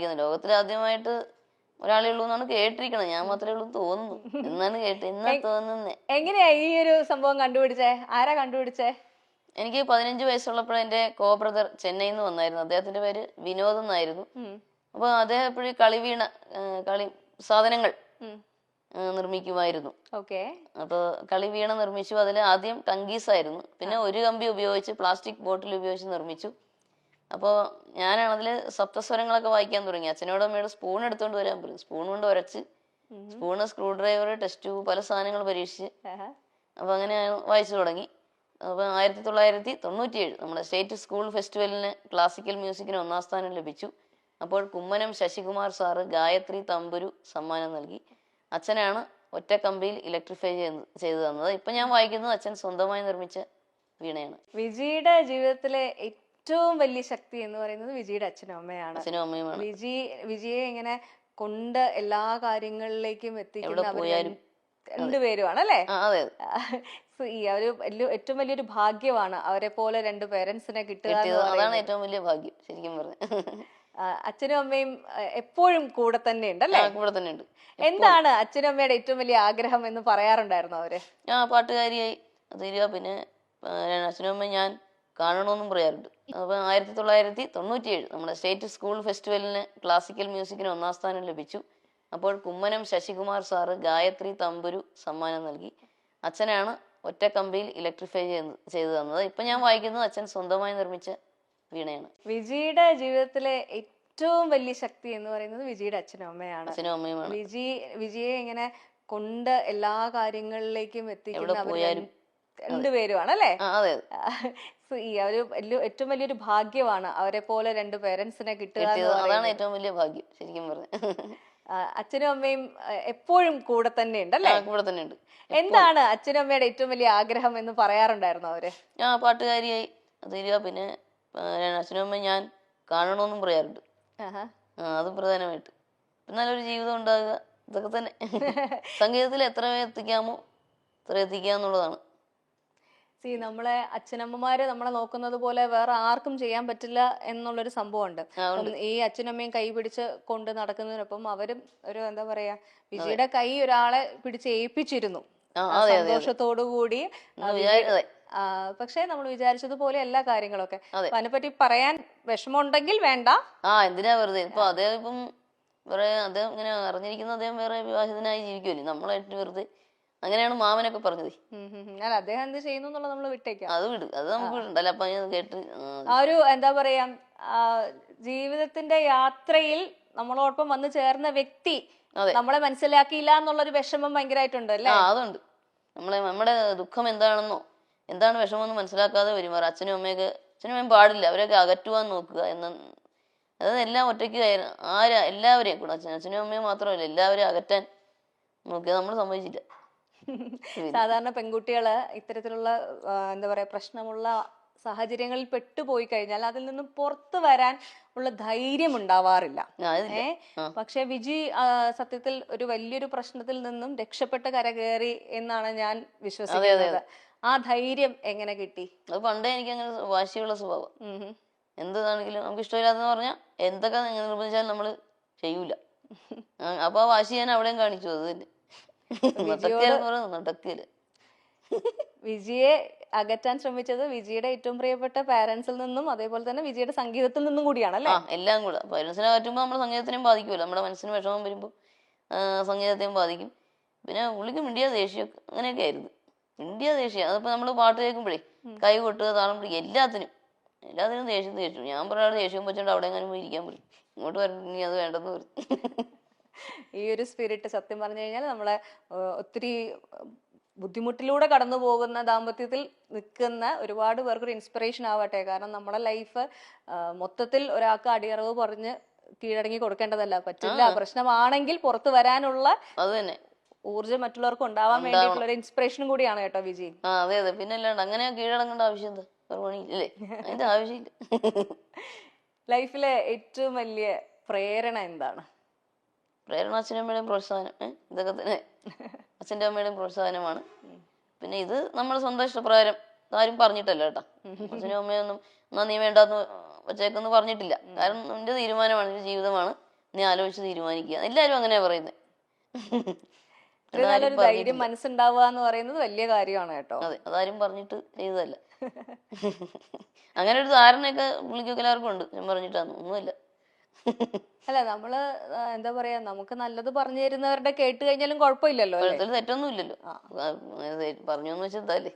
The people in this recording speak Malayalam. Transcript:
ലോകത്തിൽ ആദ്യമായിട്ട് ഒരാളേ ഉള്ളൂ എന്നാണ് കേട്ടിരിക്കണത്. ഞാൻ മാത്രമേ ഉള്ളൂ തോന്നുന്നു എന്നാണ് എന്നാ തോന്നുന്നേ. എങ്ങനെയാ ഈ ഒരു സംഭവം കണ്ടുപിടിച്ചേ? ആരാ കണ്ടുപിടിച്ചേ? എനിക്ക് 15 വയസ്സുള്ളപ്പോൾ എന്റെ കോ ബ്രദർ ചെന്നൈയിൽ നിന്ന് വന്നായിരുന്നു. അദ്ദേഹത്തിന്റെ പേര് വിനോദ് എന്നായിരുന്നു. അപ്പൊ അദ്ദേഹം എപ്പോഴും കളി സാധനങ്ങൾ നിർമ്മിക്കുമായിരുന്നു. അപ്പൊ കളി വീണ നിർമ്മിച്ചു. അതിൽ ആദ്യം ടങ്കീസ് ആയിരുന്നു, പിന്നെ ഒരു കമ്പി ഉപയോഗിച്ച് പ്ലാസ്റ്റിക് ബോട്ടിൽ ഉപയോഗിച്ച് നിർമ്മിച്ചു. അപ്പോൾ ഞാനാണ് അതിൽ സപ്തസ്വരങ്ങളൊക്കെ വായിക്കാൻ തുടങ്ങി. അച്ഛനോടും അമ്മയോട് സ്പൂൺ എടുത്തുകൊണ്ട് വരാൻ പറയും. സ്പൂൺ കൊണ്ട് ഉരച്ച്, spoon, screw driver, test tube, പല സാധനങ്ങൾ പരീക്ഷിച്ച് അപ്പൊ അങ്ങനെ വായിച്ചു തുടങ്ങി. അപ്പൊ 1997 നമ്മുടെ സ്റ്റേറ്റ് സ്കൂൾ ഫെസ്റ്റിവലിന് ക്ലാസിക്കൽ മ്യൂസിക്കിന് 1ാം സ്ഥാനം ലഭിച്ചു. അപ്പോൾ കുമ്മനം ശശികുമാർ സാറ് ഗായത്രി തമ്പുരു സമ്മാനം നൽകി. അച്ഛനാണ് ഒറ്റ കമ്പിയിൽ ഇലക്ട്രിഫൈ ചെയ്തു തന്നത്. ഇപ്പൊ ഞാൻ വായിക്കുന്നത് അച്ഛൻ സ്വന്തമായി നിർമ്മിച്ച വീണയാണ്. വിജിയുടെ ജീവിതത്തിലെ ഏറ്റവും വലിയ ശക്തി എന്ന് പറയുന്നത് വിജിയുടെ അച്ഛനും അമ്മയാണ്. അച്ഛനും അമ്മയുമാണ്. വിജിയെ ഇങ്ങനെ കൊണ്ട് എല്ലാ കാര്യങ്ങളിലേക്കും എത്തിക്കുന്ന രണ്ടുപേരുമാണ് അല്ലേ? ഈ ഒരു ഏറ്റവും വലിയൊരു ഭാഗ്യമാണ് അവരെ പോലെ രണ്ട് പേരൻസിനെ കിട്ടുക. അതാണ് ഏറ്റവും വലിയ ഭാഗ്യം ശരിക്കും പറഞ്ഞു. അച്ഛനും അമ്മയും എപ്പോഴും കൂടെ തന്നെ ഉണ്ട് അല്ലേ? കൂടെ തന്നെ ഉണ്ട്. എന്താണ് അച്ഛനും അമ്മയുടെ ഏറ്റവും വലിയ ആഗ്രഹം എന്ന് പറയാറുണ്ടായിരുന്നു അവര്? പാട്ടുകാരിയായി തീരുക, പിന്നെ അച്ഛനും അമ്മയും ഞാൻ കാണണമെന്നും പറയാറുണ്ട്. അപ്പൊ 1997 നമ്മുടെ സ്റ്റേറ്റ് സ്കൂൾ ഫെസ്റ്റിവലിന് ക്ലാസിക്കൽ മ്യൂസിക്കിന് 1ാം സ്ഥാനം ലഭിച്ചു. അപ്പോൾ കുമ്മനം ശശികുമാർ സാറ് ഗായത്രി തമ്പുരു സമ്മാനം നൽകി. അച്ഛനാണ് ഒറ്റ കമ്പിയിൽ ഇലക്ട്രിഫൈ ചെയ്തു തന്നത്. ഇപ്പൊ ഞാൻ വായിക്കുന്നത് അച്ഛൻ സ്വന്തമായി നിർമ്മിച്ച വീണയാണ്. വിജിയുടെ ജീവിതത്തിലെ ഏറ്റവും വലിയ ശക്തി എന്ന് പറയുന്നത് വിജിയുടെ അച്ഛനും അമ്മയാണ്. അച്ഛനും അമ്മയുമാണ്. വിജിയെ ഇങ്ങനെ കൊണ്ട് എല്ലാ കാര്യങ്ങളിലേക്കും എത്തിക്കുന്ന രണ്ടുപേരുമാണ് അല്ലേ? ഈ ഒരു ഏറ്റവും വലിയൊരു ഭാഗ്യമാണ് അവരെ പോലെ രണ്ട് പേരൻസിനെ കിട്ടുക. അതാണ് ഏറ്റവും വലിയ ഭാഗ്യം ശരിക്കും പറഞ്ഞു. അച്ഛനും അമ്മയും എപ്പോഴും കൂടെ തന്നെ ഉണ്ട് അല്ലേ? കൂടെ തന്നെ ഉണ്ട്. എന്താണ് അച്ഛനും അമ്മയുടെ ഏറ്റവും വലിയ ആഗ്രഹം എന്ന് പറയാറുണ്ടായിരുന്നു അവര്? പാട്ടുകാരിയായി തീരുക, പിന്നെ അച്ഛനും അമ്മയും ഞാൻ കാണണമെന്നും പറയാറുണ്ട്. അത് പ്രധാനമായിട്ട്. നല്ലൊരു ജീവിതം ഉണ്ടാകുക, ഇതൊക്കെ തന്നെ. സംഗീതത്തിൽ എത്ര എത്തിക്കാമോ അത്ര എത്തിക്കുക എന്നുള്ളതാണ്. നമ്മളെ അച്ഛനമ്മമാര് നമ്മളെ നോക്കുന്നത് പോലെ വേറെ ആർക്കും ചെയ്യാൻ പറ്റില്ല എന്നുള്ളൊരു സംഭവമുണ്ട്. ഈ അച്ഛനമ്മയും കൈ പിടിച്ച് കൊണ്ട് നടക്കുന്നതിനൊപ്പം അവരും ഒരു എന്താ പറയാ, വിജിയുടെ കൈ ഒരാളെ പിടിച്ച് ഏൽപ്പിച്ചിരുന്നു സന്തോഷത്തോടു കൂടി. പക്ഷെ നമ്മൾ വിചാരിച്ചതുപോലെ എല്ലാ കാര്യങ്ങളൊക്കെ. അതിനെപ്പറ്റി പറയാൻ വിഷമമുണ്ടെങ്കിൽ വേണ്ട. എന്തിനാ വെറുതെ. ഇപ്പൊ അദ്ദേഹം ഇപ്പം അദ്ദേഹം ഇങ്ങനെ അറിഞ്ഞിരിക്കുന്ന അദ്ദേഹം വേറെ വിവാഹിതനായി ജീവിക്കുമല്ലേ, നമ്മളായിട്ട് വെറുതെ. അങ്ങനെയാണ് മാമനൊക്കെ പറഞ്ഞത്. അദ്ദേഹം എന്ത് ചെയ്യുന്നു എന്നുള്ളത് നമ്മൾ വിട്ടേക്കാം. അത് വിട്, അത് നമുക്ക് വിടണ്ടല്ലോ. അപ്പൊ കേട്ട് ആ ഒരു എന്താ പറയാ, ജീവിതത്തിന്റെ യാത്രയിൽ നമ്മളോടൊപ്പം വന്നു ചേർന്ന വ്യക്തി നമ്മളെ മനസ്സിലാക്കിയില്ല എന്നുള്ളൊരു വിഷമം ഭയങ്കരമായിട്ടുണ്ട് അല്ലേ? അതുണ്ട്. നമ്മുടെ ദുഃഖം എന്താണെന്നോ എന്താണ് വിഷമമെന്ന് മനസ്സിലാക്കാതെ പെരുമാറുക. അച്ഛനും അമ്മയും പാടില്ല. അവരൊക്കെ അകറ്റുവാൻ നോക്കുക അതായത് എല്ലാം ഒറ്റയ്ക്ക് എല്ലാവരെയും കൂടെ അച്ഛനും അമ്മയും മാത്രമല്ല എല്ലാവരെയും അകറ്റാൻ നോക്കിയാൽ നമ്മൾ സമ്മതിച്ചില്ല. സാധാരണ പെൺകുട്ടികള് ഇത്തരത്തിലുള്ള എന്താ പറയാ പ്രശ്നമുള്ള സാഹചര്യങ്ങളിൽ പെട്ടുപോയി കഴിഞ്ഞാൽ അതിൽ നിന്നും പുറത്തു വരാൻ ഉള്ള ധൈര്യം ഉണ്ടാവാറില്ല. പക്ഷെ വിജി സത്യത്തിൽ ഒരു വലിയൊരു പ്രശ്നത്തിൽ നിന്നും രക്ഷപ്പെട്ട് കരകയറി എന്നാണ് ഞാൻ വിശ്വസിക്കുന്നത്. ആ ധൈര്യം എങ്ങനെ കിട്ടി? അത് പണ്ടേ എനിക്ക് അങ്ങനെ വാശിയുള്ള സ്വഭാവം. എന്താണെങ്കിലും നമുക്ക് ഇഷ്ടമില്ലാത്തെന്ന് പറഞ്ഞാൽ എന്തൊക്കെ നിർബന്ധിച്ചാലും നമ്മള് ചെയ്യൂല. അപ്പൊ ആ വാശി ഞാൻ അവിടെയും കാണിച്ചു. അത് തന്നെ വിജിയെ അകറ്റാൻ ശ്രമിച്ചത് വിജിയുടെ ഏറ്റവും പ്രിയപ്പെട്ട പാരന്റ്സിൽ നിന്നും അതേപോലെ തന്നെ വിജിയുടെ സംഗീതത്തിൽ നിന്നും കൂടിയാണല്ലേ? എല്ലാം കൂടെ. പാരന്റ്സിനെ അകറ്റുമ്പോ നമ്മുടെ സംഗീതത്തിനെയും ബാധിക്കുമല്ലോ. നമ്മുടെ മനസ്സിന് വിഷമം വരുമ്പോ സംഗീതത്തെയും ബാധിക്കും. പിന്നെ പുള്ളിക്ക് മിണ്ടിയ ദേഷ്യം അങ്ങനെയൊക്കെ ആയിരുന്നു. മിണ്ടിയ ദേഷ്യം. അതിപ്പോ നമ്മള് പാട്ട് കേൾക്കുമ്പോഴേ കൈ കൊട്ടുക, താളം പിടിക്കുക, എല്ലാത്തിനും ദേഷ്യം. ഞാൻ പറയാതെ ദേഷ്യം വെച്ചോണ്ട് അവിടെ എങ്ങനെ പോയി ഇരിക്കാൻ പറയും. ഇങ്ങോട്ട് വരണ്ടി അത് വേണ്ടെന്ന് പറയും. ഈ ഒരു സ്പിരിറ്റ് സത്യം പറഞ്ഞു കഴിഞ്ഞാൽ നമ്മളെ ഒത്തിരി ബുദ്ധിമുട്ടിലൂടെ കടന്നു പോകുന്ന ദാമ്പത്യത്തിൽ നിൽക്കുന്ന ഒരുപാട് പേർക്കൊരു ഇൻസ്പിറേഷൻ ആവട്ടെ. കാരണം നമ്മുടെ ലൈഫ് മൊത്തത്തിൽ ഒരാൾക്ക് അടിയറവ് പറഞ്ഞ് കീഴടങ്ങി കൊടുക്കേണ്ടതല്ല. പറ്റില്ല, പ്രശ്നമാണെങ്കിൽ പുറത്തു വരാനുള്ള ഊർജ്ജം മറ്റുള്ളവർക്ക് ഉണ്ടാവാൻ വേണ്ടിയിട്ടുള്ള ഒരു ഇൻസ്പിറേഷനും കൂടിയാണ് കേട്ടോ വിജി. അതെ അതെ, പിന്നെ അല്ലാണ്ട് അങ്ങനെ കീഴടങ്ങേണ്ട ആവശ്യം എന്താ? അതിന്റെ ആവശ്യമില്ല. ലൈഫിലെ ഏറ്റവും വലിയ പ്രേരണ എന്താണ്? പ്രേരണ അച്ഛനും അമ്മയുടെയും പ്രോത്സാഹനം. ഇതൊക്കെ തന്നെ അച്ഛൻ്റെ അമ്മയുടെയും പ്രോത്സാഹനമാണ്. പിന്നെ ഇത് നമ്മുടെ സ്വന്തം ഇഷ്ടപ്രകാരം ആരും പറഞ്ഞിട്ടല്ല കേട്ടോ. അച്ഛനും അമ്മയൊന്നും എന്നാ നീ വേണ്ടാന്ന് വെച്ചേക്കെന്ന് പറഞ്ഞിട്ടില്ല. കാരണം എന്റെ തീരുമാനമാണ്, എന്റെ ജീവിതമാണ്. നീ ആലോചിച്ച് തീരുമാനിക്കുക. എല്ലാരും അങ്ങനെയാ പറയുന്നത്. ഇത്രയും നല്ലൊരു ധൈര്യം മനസ്സുണ്ടാവുക എന്ന് പറയുന്നത് വലിയ കാര്യമാണ് കേട്ടോ. അതെ, അതാരും പറഞ്ഞിട്ട് ചെയ്തതല്ല. അങ്ങനെ ഒരു ധാരണയൊക്കെ പുള്ളിക്കൊക്കെ എല്ലാവർക്കും ഉണ്ട്. ഞാൻ പറഞ്ഞിട്ടാണ് ഒന്നുമില്ല. അല്ല നമ്മള് എന്താ പറയാ, നമുക്ക് നല്ലത് പറഞ്ഞു തരുന്നവരുടെ കേട്ട് കഴിഞ്ഞാലും കുഴപ്പമില്ലല്ലോ അല്ലേ? തെറ്റൊന്നും ഇല്ലല്ലോ. പറഞ്ഞു എന്ന് വെച്ചാൽ